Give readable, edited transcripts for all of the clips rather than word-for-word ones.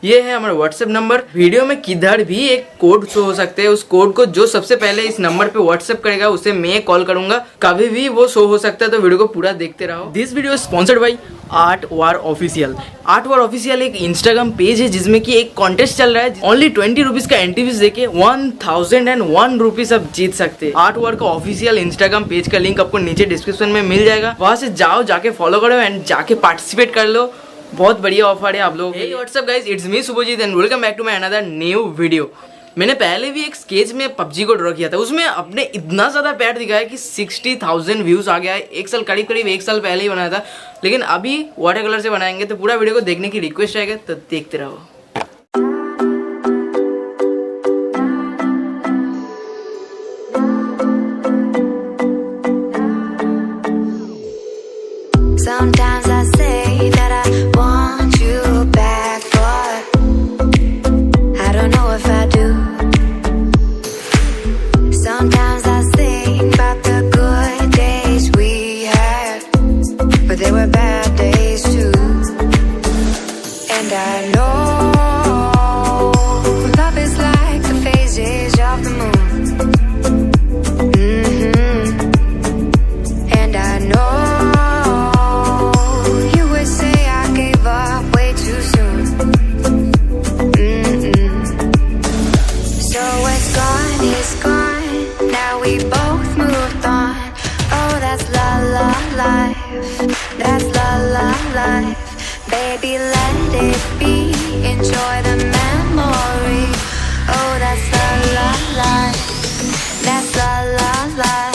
ये है हमारा व्हाट्सएप नंबर। वीडियो में किधर भी एक कोड शो हो सकते हैं, उस कोड को जो सबसे पहले इस नंबर पे व्हाट्सएप करेगा उसे मैं कॉल करूंगा, कभी भी वो शो हो सकता है, तो वीडियो को पूरा देखते रहो। This video sponsored by art war official. Art war official एक इंस्टाग्राम पेज है जिसमें कि एक कॉन्टेस्ट चल रहा है। ओनली 20 रुपीज का एंट्री फीस देके 1001 रुपीज आप जीत सकते हैं। आर्ट वार का ऑफिशियल इंस्टाग्राम पेज का लिंक आपको नीचे डिस्क्रिप्शन में मिल जाएगा, वहां से जाओ, जाके फॉलो करो एंड जाके पार्टिसिपेट कर लो। बहुत बढ़िया ऑफर है आप लोग। Hey what's up guys, it's me Shubhajit and welcome back to my another new video. मैंने पहले भी एक स्केच में पबजी को ड्रॉ किया था, उसमें अपने इतना ज़्यादा प्यार दिखाया कि 60,000 व्यूज़ आ गया है। एक साल करीब एक साल पहले ही बनाया था, लेकिन अभी वाटर कलर से बनाएंगे, तो पूरा वीडियो को देखने की रिक्वेस्ट रहेगा, तो देखते रहो। Sometimes I say that I want you back, but I don't know if I do. Sometimes I think about the good days we had, but they were bad days too. And I know love is like the phases of the moon. And I know that's la la life, baby, let it be, enjoy the memory. Oh, that's la la life, that's la la life.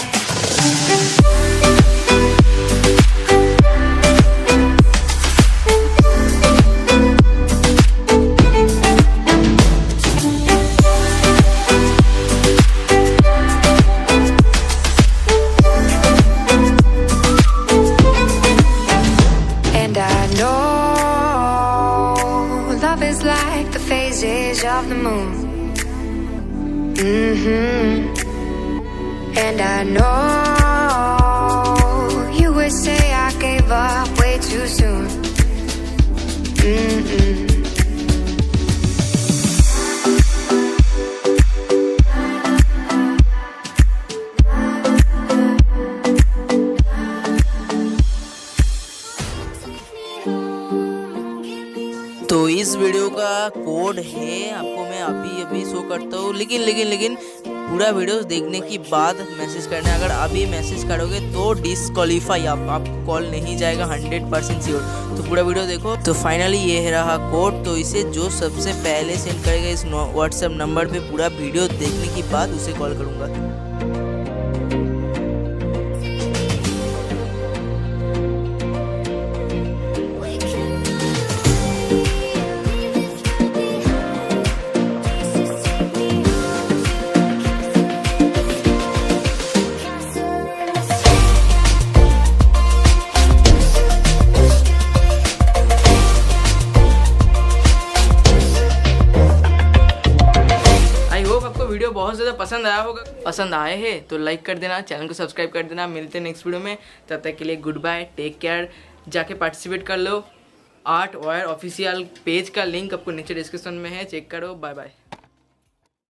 Like the phases of the moon. And I know you would say I gave up way too soon. तो इस video का code है, आपको मैं अभी show करता हूँ, लेकिन पूरा वीडियो देखने के बाद मैसेज करना है। अगर अभी मैसेज करोगे तो डिस्क्वालीफाई, आप कॉल नहीं जाएगा 100% श्योर। तो पूरा वीडियो देखो। तो फाइनली ये रहा कोड, तो इसे जो सबसे पहले सेंड करेगा इस व्हाट्सएप नंबर पे पूरा वीडियो देखने के बाद उसे कॉल करूँगा। वीडियो बहुत ज़्यादा पसंद आया होगा। पसंद आए हैं तो लाइक कर देना, चैनल को सब्सक्राइब कर देना। मिलते हैं नेक्स्ट वीडियो में, तब तक के लिए गुड बाय, टेक केयर। जाके पार्टिसिपेट कर लो। आर्ट वायर ऑफिशियल पेज का लिंक आपको नीचे डिस्क्रिप्शन में है, चेक करो। Bye bye.